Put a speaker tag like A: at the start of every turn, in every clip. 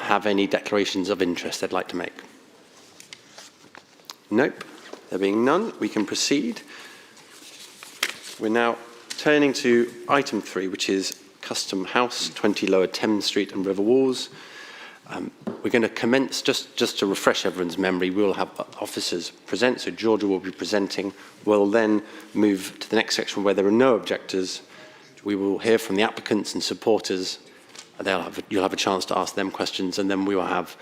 A: have any declarations of interest they'd like to make? Nope. There being none, we can proceed. We're now turning to item 3, which is Custom House, 20 Lower Thames Street and River Walls. We're going to commence, just to refresh everyone's memory, we will have officers present, so Georgia will be presenting. We'll then move to the next section where there are no objectors. We will hear from the applicants and supporters. You'll have a chance to ask them questions, and then we will have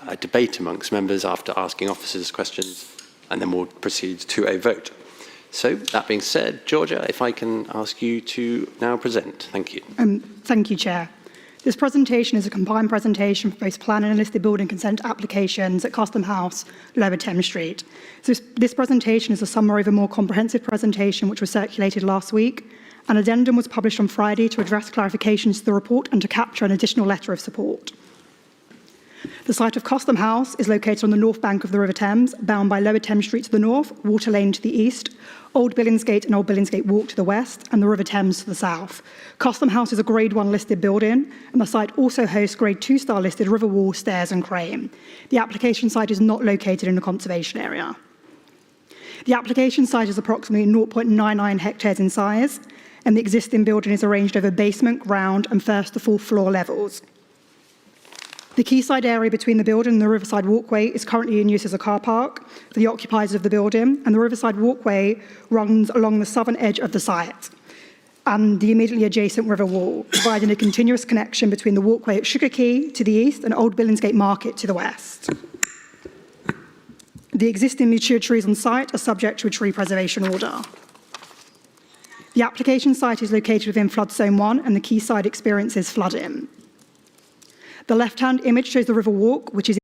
A: a debate amongst members after asking officers questions, and then we'll proceed to a vote. So, that being said, Georgia, if I can ask you to now present. Thank you.
B: Thank you, Chair. This presentation is a combined presentation for both planning and listed building consent applications at Custom House, Lower Thames Street. So this presentation is a summary of a more comprehensive presentation which was circulated last week. An addendum was published on Friday to address clarifications to the report and to capture an additional letter of support. The site of Custom House is located on the north bank of the River Thames, bound by Lower Thames Street to the north, Water Lane to the east, Old Billingsgate and Old Billingsgate Walk to the west, and the River Thames to the south. Custom House is a Grade 1 listed building, and the site also hosts Grade 2 star listed river wall, stairs and crane. The application site is not located in a conservation area. The application site is approximately 0.99 hectares in size, and the existing building is arranged over basement, ground and first to fourth floor levels. The quayside area between the building and the Riverside Walkway is currently in use as a car park for the occupiers of the building, and the Riverside Walkway runs along the southern edge of the site and the immediately adjacent river wall, providing a continuous connection between the walkway at Sugar Quay to the east and Old Billingsgate Market to the west. The existing mature trees on site are subject to a tree preservation order. The application site is located within flood zone 1 and the quayside experiences flooding. The left-hand image shows the river walk, which is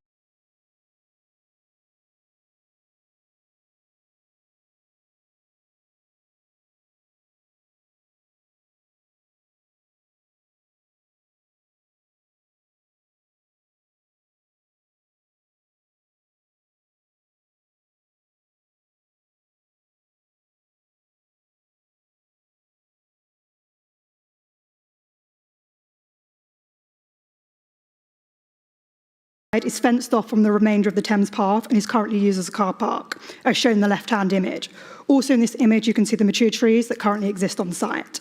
B: is fenced off from the remainder of the Thames path and is currently used as a car park, as shown in the left-hand image. Also in this image, you can see the mature trees that currently exist on site.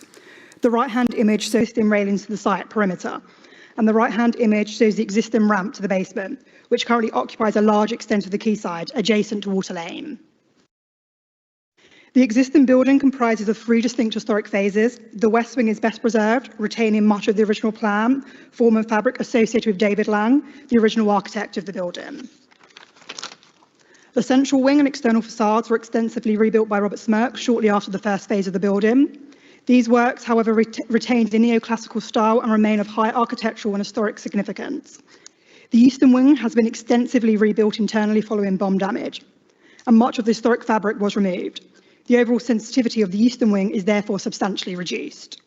B: The right-hand image shows existing railings to the site perimeter, and the right-hand image shows the existing ramp to the basement, which currently occupies a large extent of the quayside, adjacent to Water Lane. The existing building comprises of 3 distinct historic phases. The west wing is best preserved, retaining much of the original plan, form and fabric associated with David Lang, the original architect of the building. The central wing and external facades were extensively rebuilt by Robert Smirk shortly after the first phase of the building. These works, however, retained the neoclassical style and remain of high architectural and historic significance. The eastern wing has been extensively rebuilt internally following bomb damage, and much of the historic fabric was removed. The overall sensitivity of the eastern wing is therefore substantially reduced.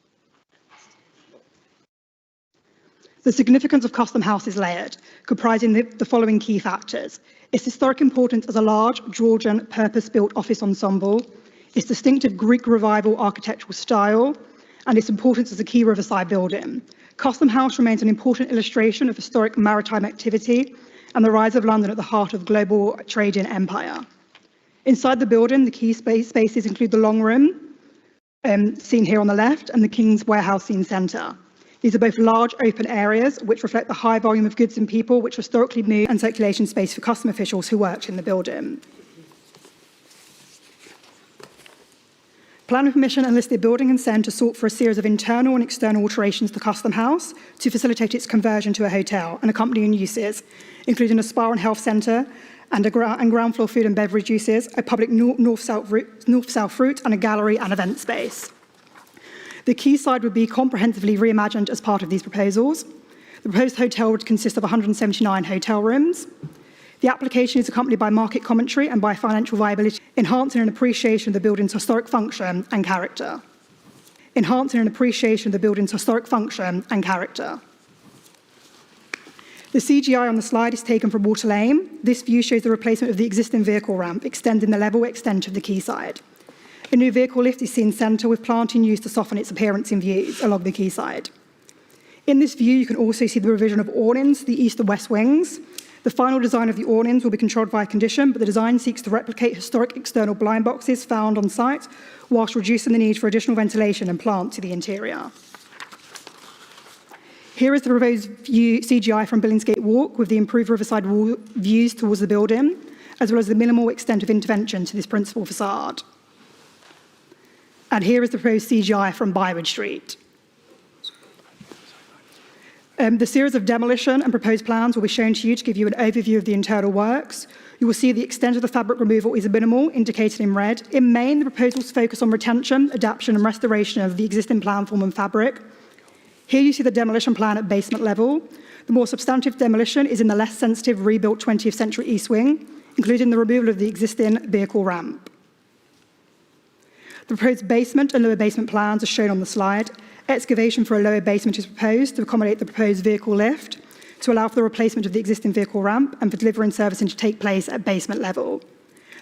B: The significance of Custom House is layered, comprising the following key factors: its historic importance as a large Georgian purpose-built office ensemble, its distinctive Greek revival architectural style, and its importance as a key riverside building. Custom House remains an important illustration of historic maritime activity and the rise of London at the heart of global trading empire. Inside the building, the key spaces include the Long Room, seen here on the left, and the King's Warehouse seen centre. These are both large open areas which reflect the high volume of goods and people which historically moved, and circulation space for custom officials who worked in the building. Planning permission and listed building consent are sought for a series of internal and external alterations to Custom House to facilitate its conversion to a hotel and accompanying uses, including a spa and health centre, and ground floor food and beverage uses, a public north-south route, and a gallery and event space. The quayside would be comprehensively reimagined as part of these proposals. The proposed hotel would consist of 179 hotel rooms. The application is accompanied by market commentary and by financial viability, enhancing an appreciation of the building's historic function and character. Enhancing an appreciation of the building's historic function and character. The CGI on the slide is taken from Water Lane. This view shows the replacement of the existing vehicle ramp, extending the level extent of the quayside. A new vehicle lift is seen centre with planting used to soften its appearance in views along the quayside. In this view, you can also see the revision of awnings to the east and west wings. The final design of the awnings will be controlled via condition, but the design seeks to replicate historic external blind boxes found on site, whilst reducing the need for additional ventilation and plant to the interior. Here is the proposed view CGI from Billingsgate Walk with the improved riverside wall views towards the building, as well as the minimal extent of intervention to this principal facade. And here is the proposed CGI from Bywood Street. The series of demolition and proposed plans will be shown to you to give you an overview of the internal works. You will see the extent of the fabric removal is minimal, indicated in red. In main, the proposals focus on retention, adaptation and restoration of the existing plan form and fabric. Here you see the demolition plan at basement level. The more substantive demolition is in the less sensitive rebuilt 20th century east wing, including the removal of the existing vehicle ramp. The proposed basement and lower basement plans are shown on the slide. Excavation for a lower basement is proposed to accommodate the proposed vehicle lift, to allow for the replacement of the existing vehicle ramp and for delivery and servicing to take place at basement level.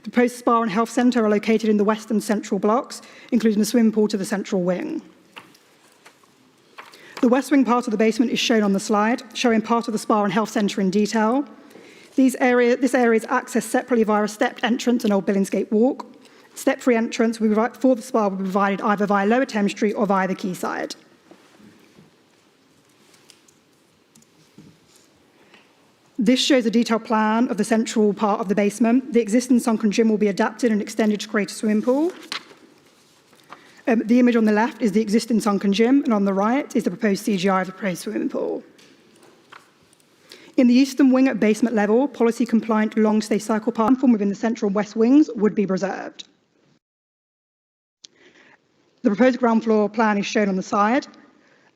B: The proposed spa and health centre are located in the west and central blocks, including a swimming pool to the central wing. The west wing part of the basement is shown on the slide, showing part of the spa and health centre in detail. This area is accessed separately via a stepped entrance and Old Billingsgate Walk. Step-free entrance for the spa will be provided either via Lower Thames Street or via the quayside. This shows a detailed plan of the central part of the basement. The existing sunken gym will be adapted and extended to create a swimming pool. The image on the left is the existing sunken gym, and on the right is the proposed CGI of the proposed swimming pool. In the eastern wing at basement level, policy-compliant long-stay cycle path form within the central and west wings would be preserved. The proposed ground floor plan is shown on the side.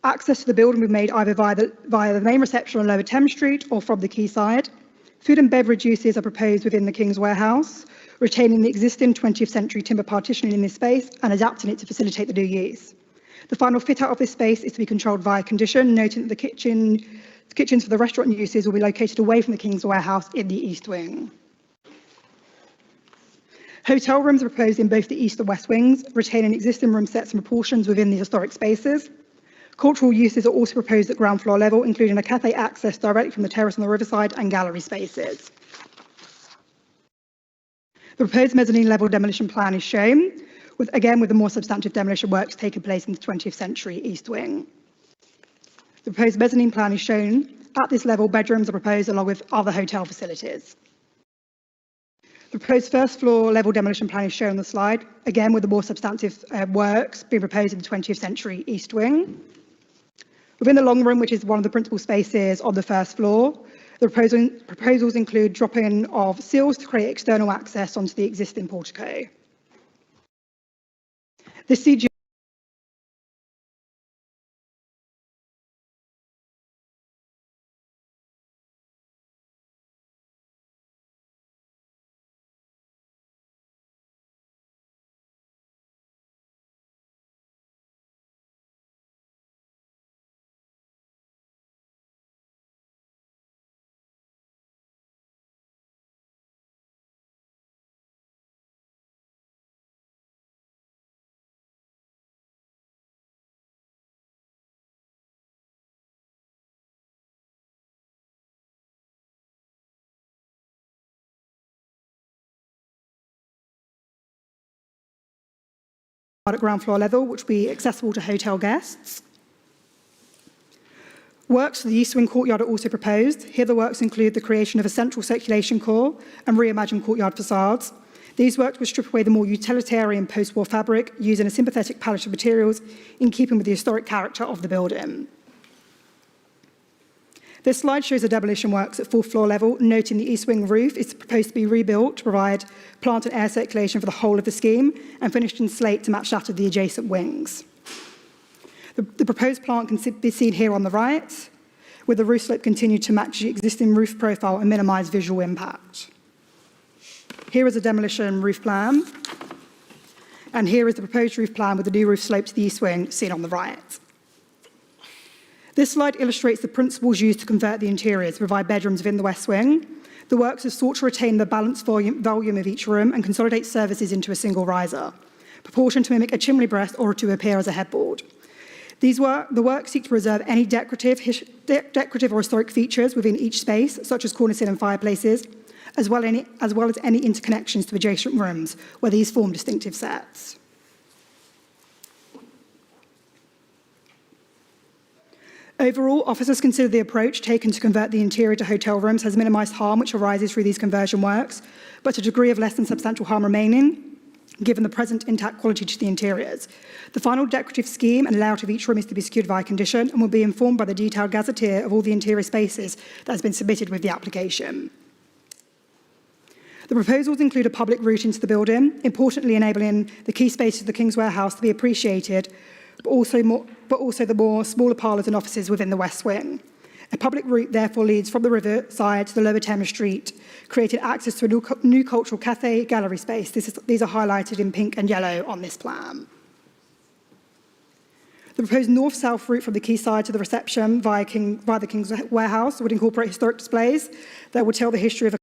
B: Access to the building will be made either via the main reception on Lower Thames Street or from the quayside. Food and beverage uses are proposed within the King's Warehouse, retaining the existing 20th century timber partitioning in this space and adapting it to facilitate the new use. The final fit-out of this space is to be controlled via condition, noting that the kitchens for the restaurant uses will be located away from the King's Warehouse in the east wing. Hotel rooms are proposed in both the east and west wings, retaining existing room sets and proportions within the historic spaces. Cultural uses are also proposed at ground floor level, including a cafe access directly from the terrace on the riverside and gallery spaces. The proposed mezzanine level demolition plan is shown, with the more substantive demolition works taking place in the 20th century east wing. The proposed mezzanine plan is shown. At this level, bedrooms are proposed along with other hotel facilities. The proposed first floor level demolition plan is shown on the slide, again with the more substantive works being proposed in the 20th century east wing. Within the long room, which is one of the principal spaces on the first floor, the proposals include drop-in of sills to create external access onto the existing portico. This CGI at ground floor level, which will be accessible to hotel guests. Works for the east wing courtyard are also proposed. Here the works include the creation of a central circulation core and reimagined courtyard facades. These works will strip away the more utilitarian post-war fabric using a sympathetic palette of materials in keeping with the historic character of the building. This slide shows the demolition works at fourth floor level, noting the east wing roof is proposed to be rebuilt to provide plant and air circulation for the whole of the scheme and finished in slate to match that of the adjacent wings. The proposed plant can be seen here on the right, with the roof slope continued to match the existing roof profile and minimise visual impact. Here is a demolition roof plan, and here is the proposed roof plan with the new roof slope to the east wing seen on the right. This slide illustrates the principles used to convert the interiors to provide bedrooms within the west wing. The works have sought to retain the balanced volume of each room and consolidate services into a single riser, proportioned to mimic a chimney breast or to appear as a headboard. The work seek to preserve any decorative or historic features within each space, such as cornices and fireplaces, as well as any interconnections to adjacent rooms, where these form distinctive sets. Overall, officers consider the approach taken to convert the interior to hotel rooms has minimised harm which arises through these conversion works, but a degree of less than substantial harm remaining, given the present intact quality to the interiors. The final decorative scheme and layout of each room is to be secured via condition and will be informed by the detailed gazetteer of all the interior spaces that has been submitted with the application. The proposals include a public route into the building, importantly enabling the key spaces of the King's Warehouse to be appreciated, but also the more smaller parlours and offices within the West Wing. A public route therefore leads from the river side to the lower Thames Street, creating access to a new cultural cafe gallery space. These are highlighted in pink and yellow on this plan. The proposed north-south route from the quayside to the reception via the King's Warehouse would incorporate historic displays that would tell the history of a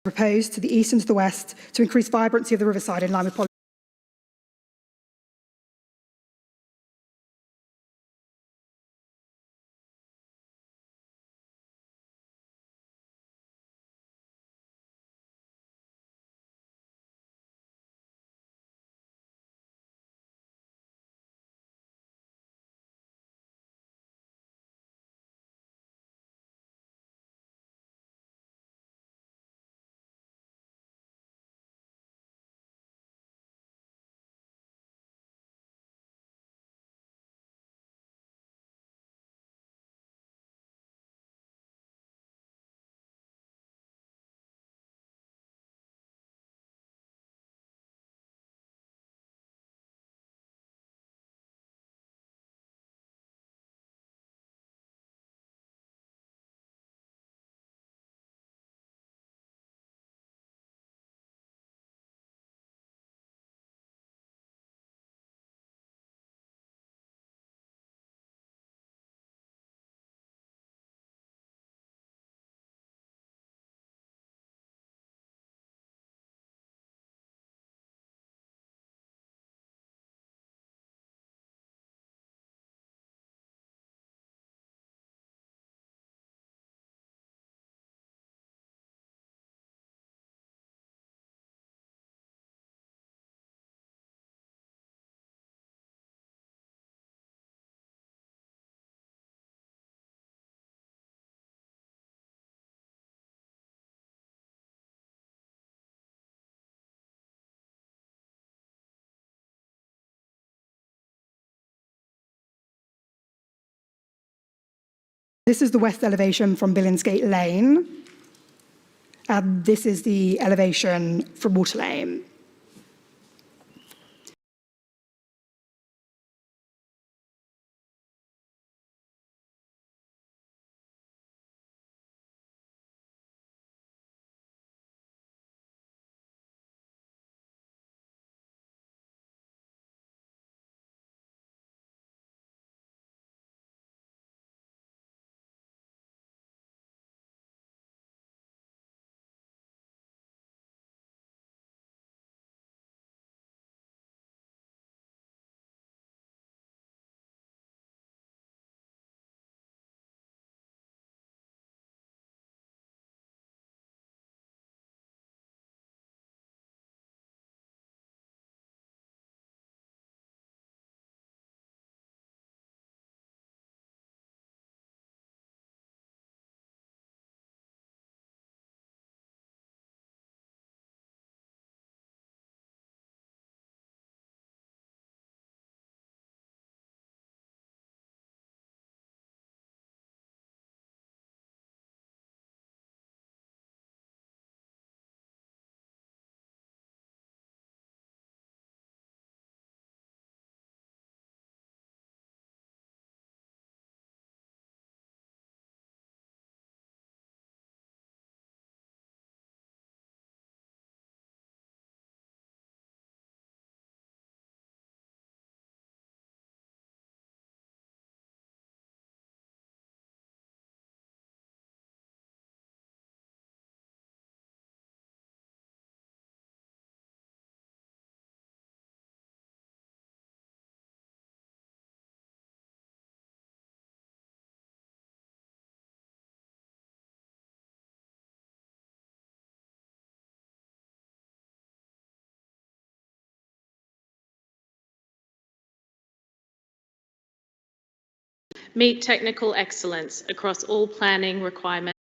B: proposed to the east and to the west to increase vibrancy of the riverside in line with policy. This is the west elevation from Billingsgate Lane. This is the elevation from Water Lane.
C: Meet technical excellence across all planning requirements.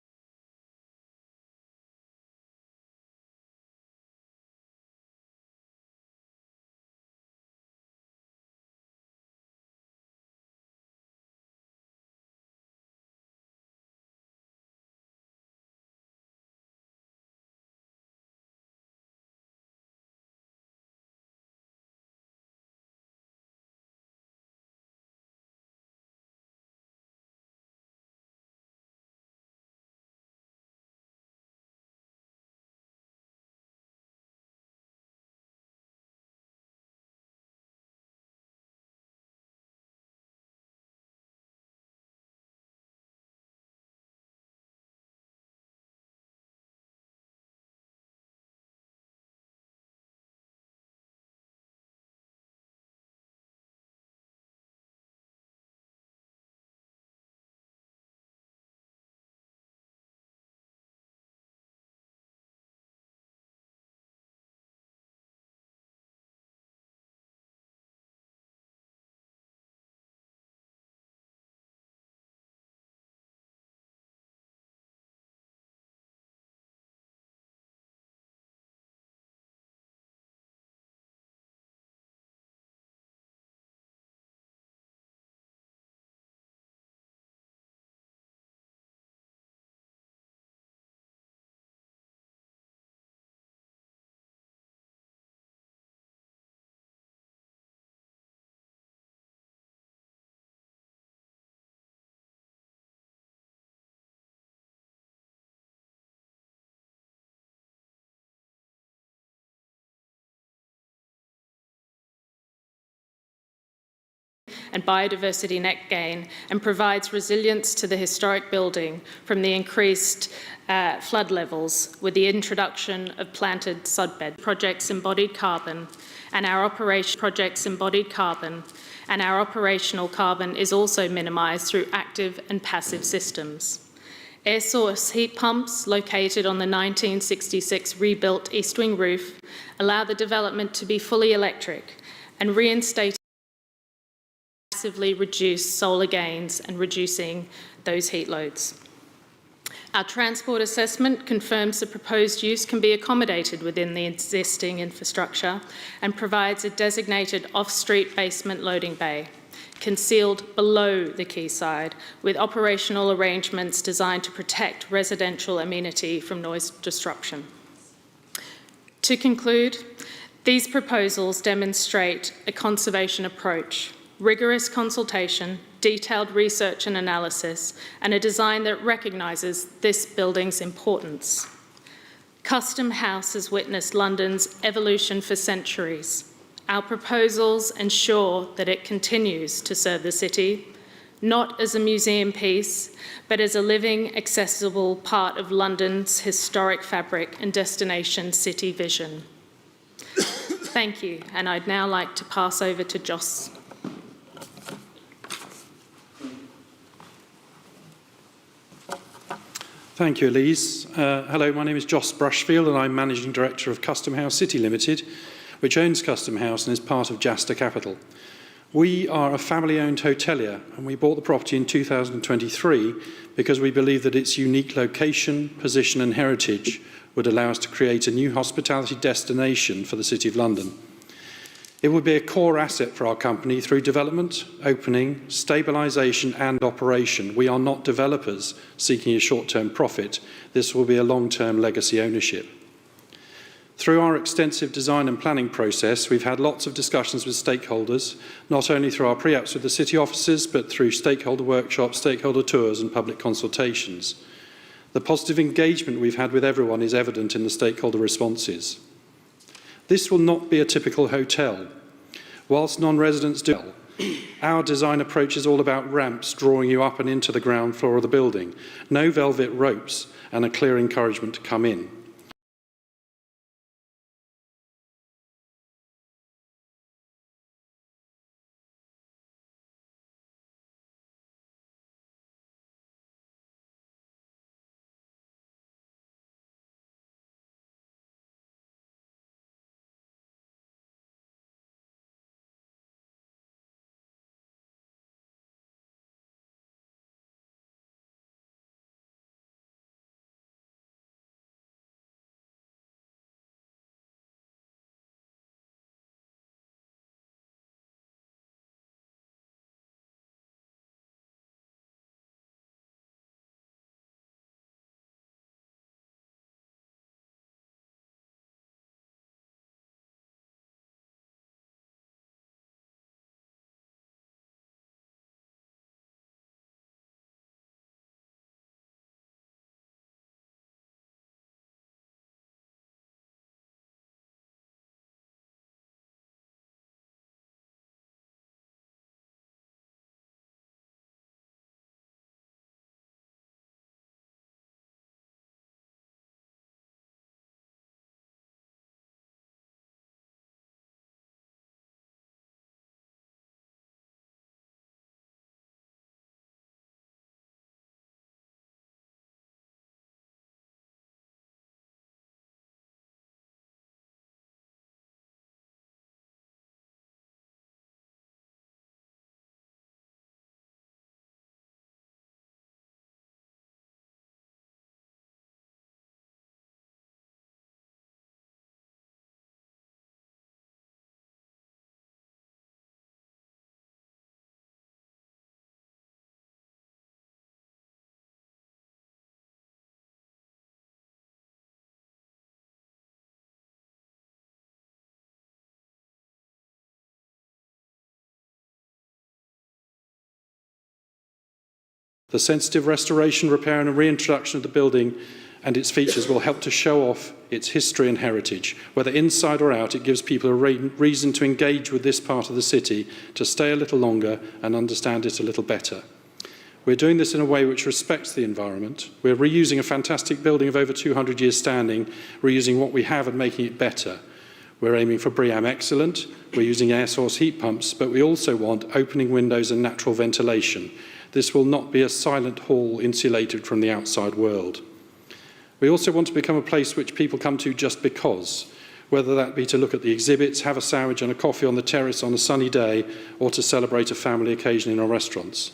C: And biodiversity net gain, and provides resilience to the historic building from the increased flood levels with the introduction of planted sodbed. Projects embodied carbon, and our operational carbon is also minimised through active and passive systems. Air source heat pumps located on the 1966 rebuilt East Wing roof allow the development to be fully electric and reinstate massively reduce solar gains and reducing those heat loads. Our transport assessment confirms the proposed use can be accommodated within the existing infrastructure and provides a designated off-street basement loading bay. concealed below the quayside, with operational arrangements designed to protect residential amenity from noise disruption. To conclude, these proposals demonstrate a conservation approach, rigorous consultation, detailed research and analysis, and a design that recognises this building's importance. Custom House has witnessed London's evolution for centuries. Our proposals ensure that it continues to serve the city, not as a museum piece, but as a living, accessible part of London's historic fabric and destination city vision. Thank you, and I'd now like to pass over to Joss.
D: Thank you, Elise. Hello, my name is Joss Brushfield and I'm Managing Director of Custom House City Limited, which owns Custom House and is part of Jasta Capital. We are a family-owned hotelier and we bought the property in 2023 because we believe that its unique location, position and heritage would allow us to create a new hospitality destination for the City of London. It would be a core asset for our company through development, opening, stabilisation and operation. We are not developers seeking a short-term profit. This will be a long-term legacy ownership. Through our extensive design and planning process, we've had lots of discussions with stakeholders, not only through our pre-apps with the city offices, but through stakeholder workshops, stakeholder tours and public consultations. The positive engagement we've had with everyone is evident in the stakeholder responses. This will not be a typical hotel. Whilst non-residents do, our design approach is all about ramps drawing you up and into the ground floor of the building, no velvet ropes and a clear encouragement to come in. The sensitive restoration, repair and reintroduction of the building and its features will help to show off its history and heritage. Whether inside or out, it gives people a reason to engage with this part of the city, to stay a little longer and understand it a little better. We're doing this in a way which respects the environment. We're reusing a fantastic building of over 200 years standing, reusing what we have and making it better. We're aiming for BREEAM Excellent. We're using air source heat pumps, but we also want opening windows and natural ventilation. This will not be a silent hall insulated from the outside world. We also want to become a place which people come to just because, whether that be to look at the exhibits, have a sandwich and a coffee on the terrace on a sunny day, or to celebrate a family occasion in our restaurants.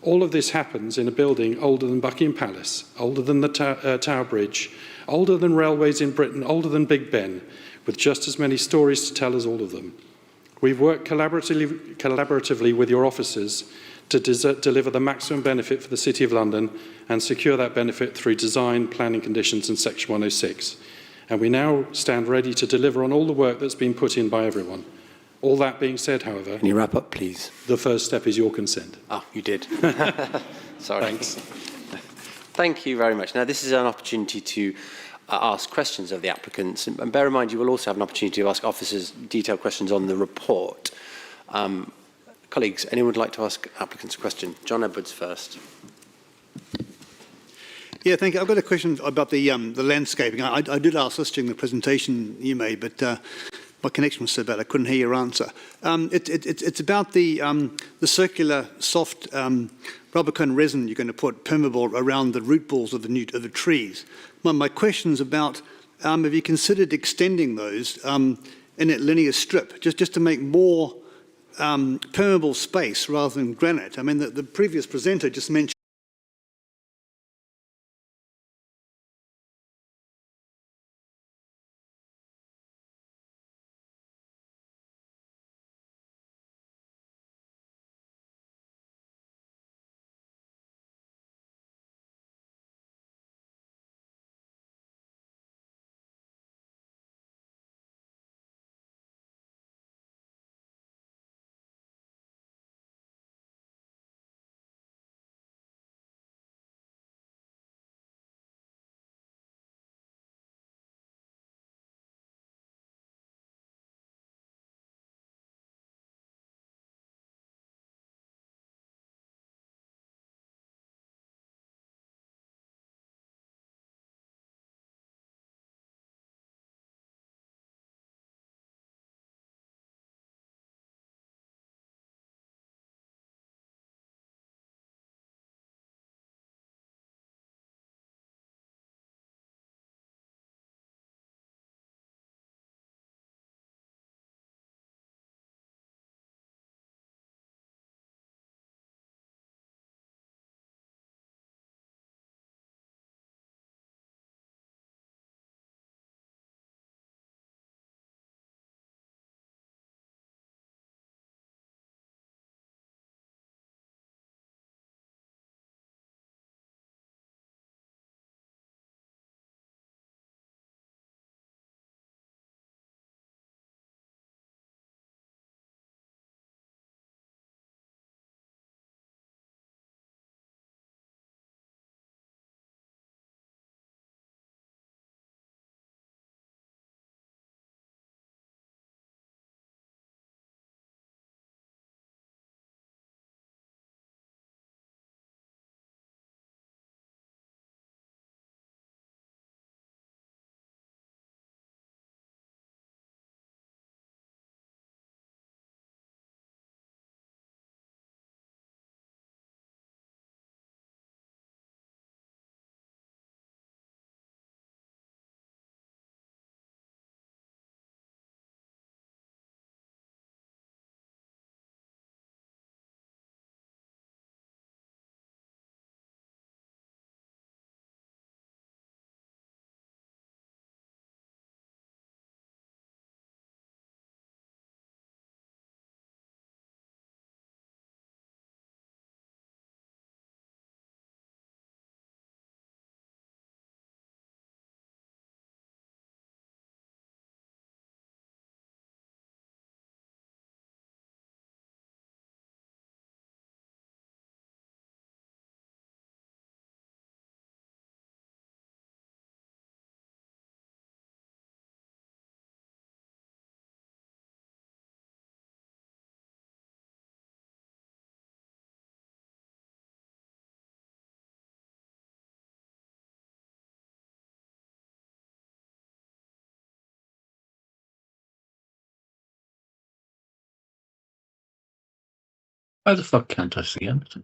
D: All of this happens in a building older than Buckingham Palace, older than the Tower Bridge, older than railways in Britain, older than Big Ben, with just as many stories to tell as all of them. We've worked collaboratively with your officers to deliver the maximum benefit for the City of London and secure that benefit through design, planning conditions and Section 106. And we now stand ready to deliver on all the work that's been put in by everyone. All that being said, however...
A: Can you wrap up, please?
D: The first step is your consent.
A: Ah, you did. Sorry.
D: Thanks.
A: Thank you very much. Now, this is an opportunity to ask questions of the applicants. And bear in mind, you will also have an opportunity to ask officers detailed questions on the report. Colleagues, anyone would like to ask applicants a question? John Edwards first.
E: Yeah, thank you. I've got a question about the landscaping. I did ask this during the presentation you made, but my connection was so bad I couldn't hear your answer. It's about the circular soft rubber cone resin you're going to put permeable around the root balls of the trees. My question is about have you considered extending those in a linear strip just to make more permeable space rather than granite? I mean, the previous presenter just mentioned
F: Why the fuck can't I see anything?